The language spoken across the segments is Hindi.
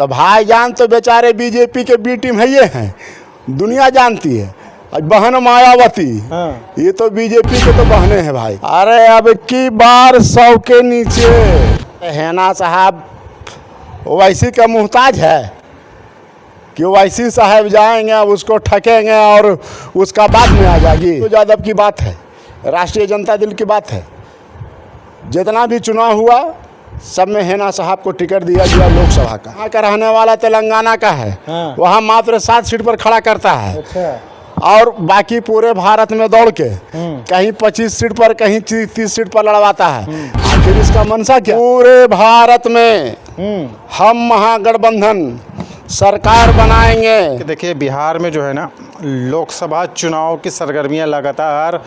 तो भाईजान तो बेचारे बीजेपी के बी टीम है ये हैं, दुनिया जानती है। बहन मायावती, ये तो बीजेपी के तो बहने हैं भाई। अरे अब की बार 100 के नीचे हैना साहब ओवैसी का मुहताज है कि ओवैसी साहब जाएंगे उसको ठकेंगे और उसका बाद में आ जाएगी। तो यादव की बात है, राष्ट्रीय जनता दल की बात है। जितना भी चुनाव हुआ सब में हैना साहब को टिकट दिया गया लोकसभा का। यहाँ का रहने वाला तेलंगाना का है, वहाँ मात्र 7 सीट पर खड़ा करता है। अच्छा। और बाकी पूरे भारत में दौड़ के कहीं 25 सीट पर कहीं 30 सीट पर लड़वाता है। आखिर इसका मंशा क्या? पूरे भारत में हम महागठबंधन सरकार बनाएंगे। देखिए बिहार में जो है ना लोकसभा चुनाव की सरगर्मियां लगातार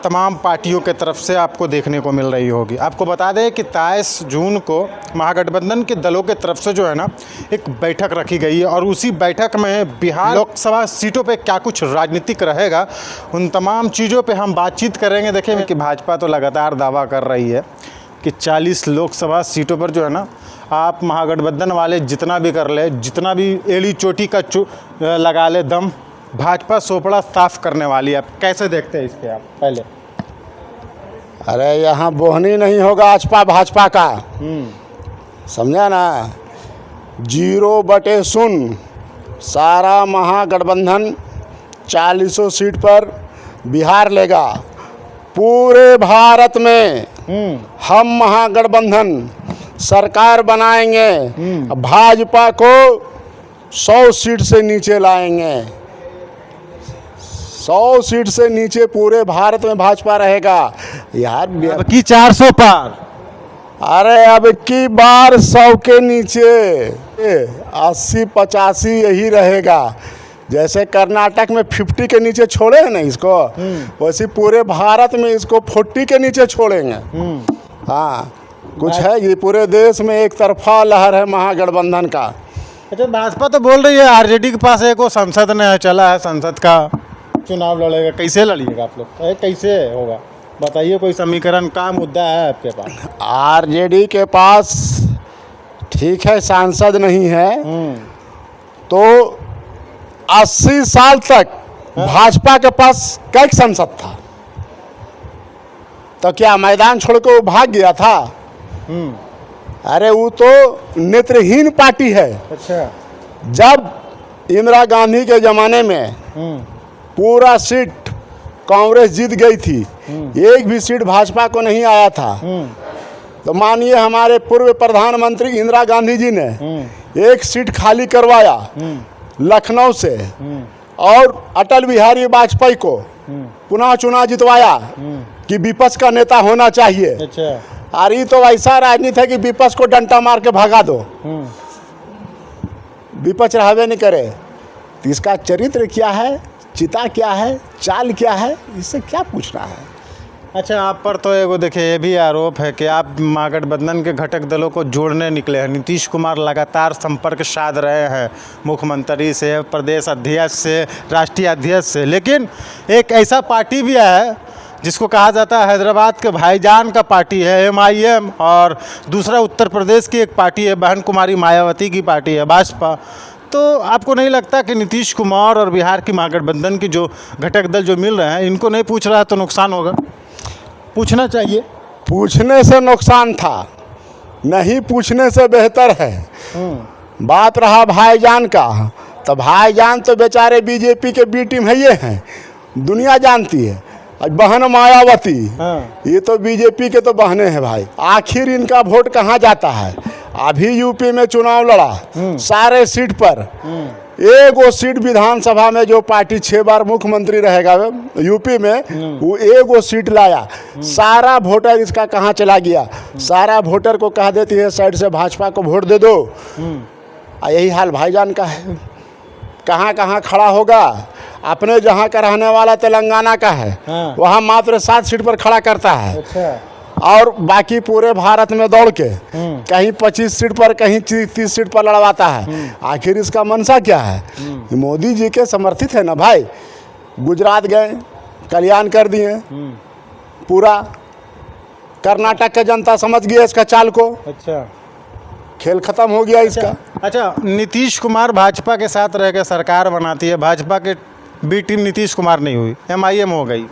तमाम पार्टियों के तरफ से आपको देखने को मिल रही होगी। आपको बता दें कि 23 जून को महागठबंधन के दलों के तरफ से जो है ना एक बैठक रखी गई है और उसी बैठक में बिहार लोकसभा सीटों पे क्या कुछ राजनीतिक रहेगा उन तमाम चीज़ों पे हम बातचीत करेंगे। देखिए कि भाजपा तो लगातार दावा कर रही है कि 40 लोकसभा सीटों पर जो है ना आप महागठबंधन वाले जितना भी कर ले, जितना भी एड़ी चोटी का लगा ले दम, भाजपा सोपड़ा साफ करने वाली है। आप कैसे देखते हैं इसके आप पहले? अरे यहाँ बोहनी नहीं होगा आजपा भाजपा का, समझा ना। 0/0 सारा महागठबंधन 40 सीट पर बिहार लेगा। पूरे भारत में हम महागठबंधन सरकार बनाएंगे, भाजपा को 100 सीट से नीचे लाएंगे। 100 सीट से नीचे पूरे भारत में भाजपा रहेगा यार। अब की 400 पार। अरे अब की बार 100 के नीचे 80-85 यही रहेगा। जैसे कर्नाटक में 50 के नीचे छोड़े हैं ना इसको, वैसे पूरे भारत में इसको 40 के नीचे छोड़ेंगे। हाँ कुछ है, ये पूरे देश में एक तरफा लहर है महागठबंधन का। अच्छा, भाजपा तो बोल रही है आरजेडी के पास एक वो संसद ने चला है, संसद का चुनाव लड़ेगा। कैसे लड़िएगा आप लोग? कैसे होगा बताइए, कोई समीकरण का मुद्दा है आपके पास? आरजेडी के पास ठीक है सांसद नहीं है, तो 80 साल तक भाजपा के पास कई संसद था, तो क्या मैदान छोड़ के वो भाग गया था? अरे वो तो नेत्रहीन पार्टी है। अच्छा। जब इंदिरा गांधी के ज़माने में पूरा सीट कांग्रेस जीत गई थी, एक भी सीट भाजपा को नहीं आया था, तो मानिए हमारे पूर्व प्रधानमंत्री इंदिरा गांधी जी ने एक सीट खाली करवाया लखनऊ से और अटल बिहारी वाजपेयी को पुनः चुनाव जितवाया कि विपक्ष का नेता होना चाहिए। अच्छा। और ये तो ऐसा राजनीति है कि विपक्ष को डंडा मार के भगा दो, विपक्ष रहबे नहीं करे। तो इसका चरित्र क्या है, चिता क्या है, चाल क्या है, इससे क्या पूछना है? अच्छा, आप पर तो एगो देखिए ये भी आरोप है कि आप महागठबंधन के घटक दलों को जोड़ने निकले हैं। नीतीश कुमार लगातार संपर्क साध रहे हैं मुख्यमंत्री से, प्रदेश अध्यक्ष से, राष्ट्रीय अध्यक्ष से, लेकिन एक ऐसा पार्टी भी है जिसको कहा जाता है हैदराबाद के भाईजान का पार्टी है MIM, और दूसरा उत्तर प्रदेश की एक पार्टी है बहन कुमारी मायावती की पार्टी है भाजपा। तो आपको नहीं लगता कि नीतीश कुमार और बिहार की महागठबंधन की जो घटक दल जो मिल रहे हैं इनको नहीं पूछ रहा है तो नुकसान होगा? पूछना चाहिए। पूछने से नुकसान था, नहीं पूछने से बेहतर है। बात रहा भाईजान का, तो भाईजान तो बेचारे बीजेपी के बी टीम है ये हैं, दुनिया जानती है। बहन मायावती, ये तो बीजेपी के तो बहने हैं भाई। आखिर इनका वोट कहाँ जाता है? अभी यूपी में चुनाव लड़ा, सारे सीट पर एक वो सीट विधानसभा में जो पार्टी 6 बार मुख्यमंत्री रहेगा यूपी में, वो एक वो सीट लाया। सारा वोटर इसका कहाँ चला गया? सारा वोटर को कह देती है साइड से भाजपा को वोट दे दो। यही हाल भाईजान का है, कहाँ कहाँ खड़ा होगा। अपने जहाँ का रहने वाला तेलंगाना का है, वहाँ मात्र 7 सीट पर खड़ा करता है। अच्छा। और बाकी पूरे भारत में दौड़ के कहीं 25 सीट पर कहीं 30 सीट पर लड़वाता है। आखिर इसका मंशा क्या है? मोदी जी के समर्थित है ना भाई। गुजरात गए, कल्याण कर दिए पूरा, कर्नाटक का जनता समझ गया इसका चाल को। अच्छा, खेल खत्म हो गया इसका। अच्छा, नीतीश कुमार भाजपा के साथ रह के सरकार बनाती है, भाजपा के बी टीम नीतीश कुमार नहीं हुई, MIM हो गई।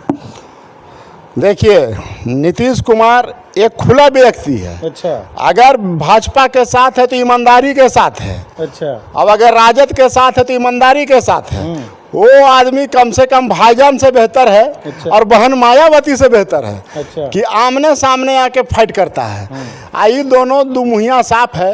देखिए, नीतीश कुमार एक खुला व्यक्ति है। अच्छा अगर भाजपा के साथ है तो ईमानदारी के साथ है, अच्छा। अब अगर राजद के साथ है तो ईमानदारी के साथ है। वो आदमी कम से कम भाईजान से बेहतर है। अच्छा। और बहन मायावती से बेहतर है। अच्छा। कि आमने सामने आके फाइट करता है। आई दोनों दुमुहिया साफ है,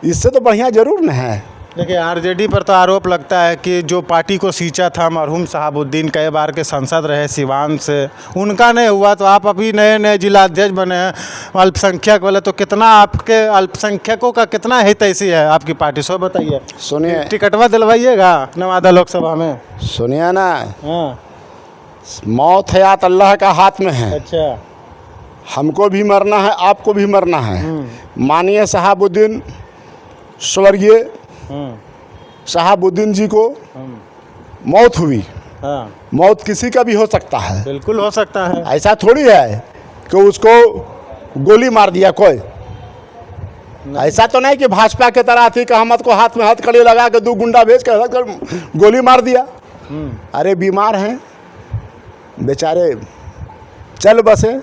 इससे तो बढ़िया जरूर न है। देखिए, आरजेडी पर तो आरोप लगता है कि जो पार्टी को सींचा था मरहूम शहाबुद्दीन, कई बार के सांसद रहे सिवान से, उनका नहीं हुआ तो आप अभी नए नए जिलाध्यक्ष बने हैं अल्पसंख्यक वाले, तो कितना आपके अल्पसंख्यकों का कितना हित ऐसी है आपकी पार्टी, सो बताइए। सुनिए, टिकटवा दिलवाइएगा नवादा लोकसभा में। सुनिए ना, हाँ मौत हयात अल्लाह का हाथ में है। अच्छा। हमको भी मरना है, आपको भी मरना है। माननीय शहाबुद्दीन, स्वर्गीय शहाबुद्दीन जी को मौत हुई। हाँ मौत किसी का भी हो सकता है, बिल्कुल हो सकता है। ऐसा थोड़ी है कि उसको गोली मार दिया कोई। ऐसा तो नहीं कि भाजपा के तरह थी कि अहमद को हाथ में हथकड़ी लगा के 2 गुंडा भेज कर गोली मार दिया। अरे बीमार हैं बेचारे, चल बसे।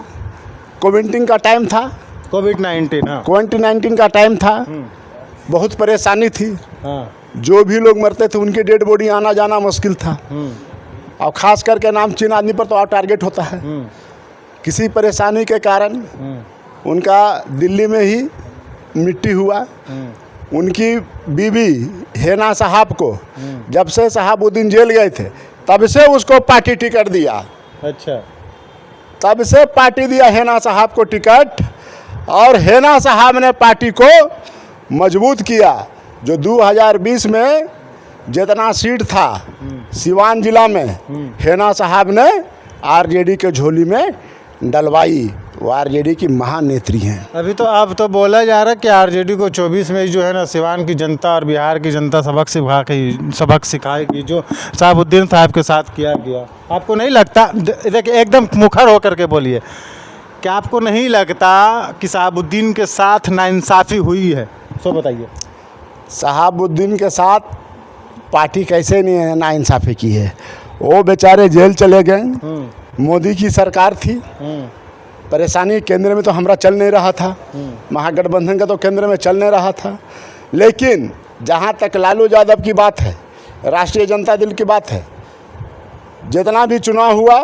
कोविड-19 का टाइम था, कोविड-19। हाँ कोविड-19 का टाइम था, बहुत परेशानी थी। हाँ जो भी लोग मरते थे उनकी डेड बॉडी आना जाना मुश्किल था। और ख़ास करके नामचीन आदमी पर तो और टारगेट होता है। किसी परेशानी के कारण उनका दिल्ली में ही मिट्टी हुआ। उनकी बीवी हेना साहब को जब से शहाबुद्दीन जेल गए थे तब से उसको पार्टी टिकट दिया। अच्छा। तब से पार्टी दिया हेना साहब को टिकट, और हेना साहब ने पार्टी को मजबूत किया। जो 2020 में जितना सीट था सिवान जिला में, हेना साहब ने आरजेडी के झोली में डलवाई। वो आरजेडी की महानेत्री हैं। अभी तो अब तो बोला जा रहा है कि आरजेडी को 24 में जो है ना सिवान की जनता और बिहार की जनता सबक सिखाएगी, जो शहाबुद्दीन साहब के साथ किया गया। आपको नहीं लगता, देखिए एकदम मुखर होकर के बोलिए, क्या आपको नहीं लगता कि शहाबुद्दीन के साथ नाइंसाफ़ी हुई है, सो बताइए। शहाबुद्दीन के साथ पार्टी कैसे नहीं है नाइंसाफ़ी की है। वो बेचारे जेल चले गए। मोदी की सरकार थी, परेशानी केंद्र में तो हमारा चल नहीं रहा था, महागठबंधन का तो केंद्र में चल नहीं रहा था। लेकिन जहाँ तक लालू यादव की बात है, राष्ट्रीय जनता दल की बात है, जितना भी चुनाव हुआ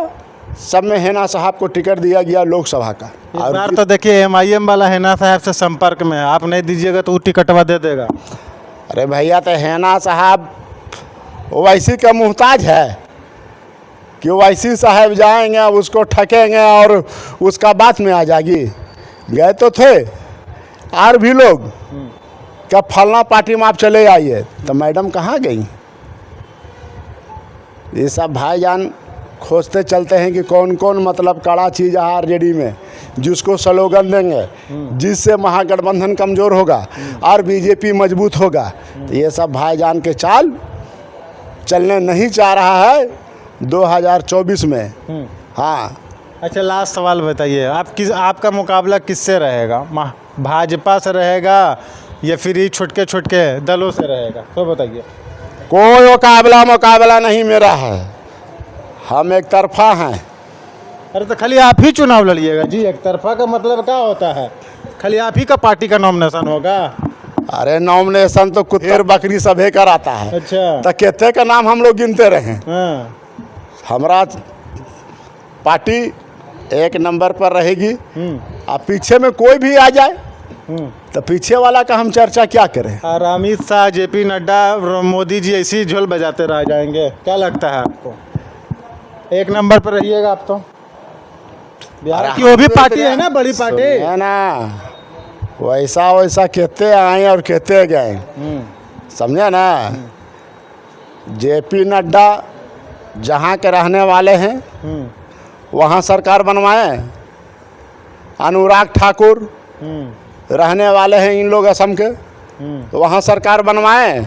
सब में हेना साहब को टिकट दिया गया लोकसभा का। इस बार तो देखिए MIM वाला हेना साहब से संपर्क में है, आप नहीं दीजिएगा तो वो टिकटवा दे देगा। अरे भैया, तो हेना साहब ओवैसी का मुहताज है कि ओवैसी साहब जाएंगे उसको ठकेंगे और उसका बात में आ जाएगी। गए तो थे और भी लोग, क्या फलना पार्टी में आप चले आइए, तो मैडम कहाँ गई? ये सब भाईजान खोजते चलते हैं कि कौन कौन मतलब कड़ा चीज़ है आरजेडी में, जिसको स्लोगन देंगे, जिससे महागठबंधन कमज़ोर होगा और बीजेपी मजबूत होगा। तो ये सब भाईजान के चाल चलने नहीं चाह रहा है 2024 में। हाँ। अच्छा, लास्ट सवाल बताइए, आपका मुकाबला किससे रहेगा? भाजपा से रहेगा या फिर ये छोटे दलों से रहेगा, तो बताइए। कोई मुकाबला नहीं मेरा है, हम एक तरफा हैं। अरे तो खाली आप ही चुनाव लड़िएगा जी, एक तरफा का मतलब क्या होता है? खाली आप ही का पार्टी का नॉमिनेशन होगा? अरे नॉमिनेशन तो कुत्ते बकरी सभे कराता है। अच्छा। तो कहते का नाम हम लोग गिनते रहे। हाँ। हमारा पार्टी 1 नंबर पर रहेगी। अब पीछे में कोई भी आ जाए तो पीछे वाला का हम चर्चा क्या करें। और अमित शाह, JP नड्डा, मोदी जी ऐसी ही झोल बजाते रह जाएंगे, क्या लगता है आपको? 1 नंबर पर रहिएगा आप तो? बिहार की वो भी पार्टी है ना, बड़ी पार्टी है ना, वैसा कहते आए और कहते गए, समझे ना। JP नड्डा जहाँ के रहने वाले हैं वहाँ सरकार बनवाए। अनुराग ठाकुर रहने वाले हैं इन लोग असम के, तो वहाँ सरकार बनवाए,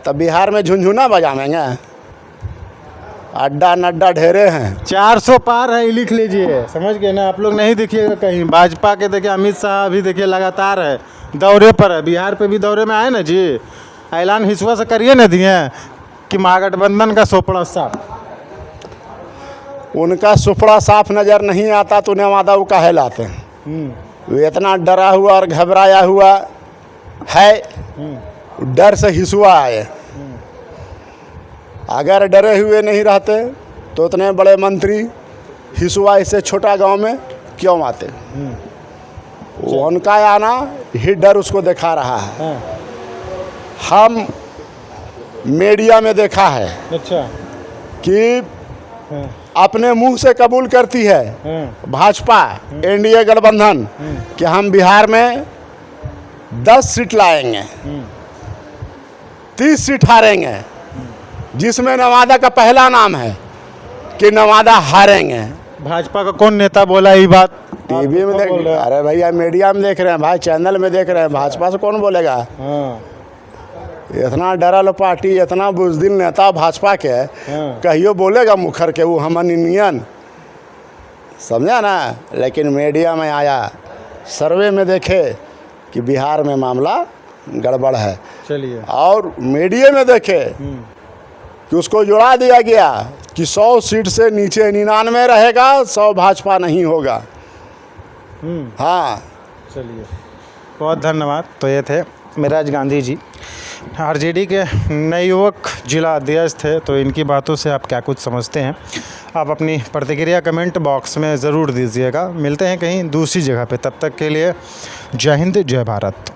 तब बिहार में झुनझुना बजावेंगे। अड्डा नड्डा ढेरे हैं, 400 पार है, लिख लीजिए, समझ गए ना। आप लोग नहीं देखिएगा कहीं। भाजपा के देखिए अमित शाह अभी देखिए लगातार है दौरे पर है, बिहार पे भी दौरे में आए ना जी। ऐलान हिसुआ से करिए न दिए कि महागठबंधन का सोपड़ा साफ। उनका सुपड़ा साफ नज़र नहीं आता तो नवादा वो काहे लाते हैं। वो इतना डरा हुआ और घबराया हुआ है, डर से हिसुआ आए। अगर डरे हुए नहीं रहते तो इतने बड़े मंत्री हिसुआ इससे छोटा गांव में क्यों आते। उनका आना ही डर उसको दिखा रहा है। हम मीडिया में देखा है अच्छा। कि अपने मुंह से कबूल करती है भाजपा एनडीए गठबंधन कि हम बिहार में 10 सीट लाएंगे, 30 सीट हारेंगे, जिसमें नवादा का पहला नाम है कि नवादा हारेंगे। भाजपा का कौन नेता बोला ये बात? टीवी में देख, अरे भैया मीडिया में देख रहे हैं भाई, चैनल में देख रहे हैं, भाजपा से कौन बोलेगा। इतना डरल पार्टी, इतना बुजदिल नेता भाजपा के, कहियो बोलेगा मुखर के वो हम इंडियन, समझा ना। लेकिन मीडिया में आया, सर्वे में देखे कि बिहार में मामला गड़बड़ है। चलिए, और मीडिया में देखे कि उसको जुड़ा दिया गया कि 100 सीट से नीचे 99 रहेगा, 100 भाजपा नहीं होगा। हाँ, चलिए, बहुत धन्यवाद। तो ये थे मेराज गांधी जी, आरजेडी के नवयुवक जिला अध्यक्ष थे। तो इनकी बातों से आप क्या कुछ समझते हैं, आप अपनी प्रतिक्रिया कमेंट बॉक्स में ज़रूर दीजिएगा। मिलते हैं कहीं दूसरी जगह पे, तब तक के लिए जय हिंद, जय भारत।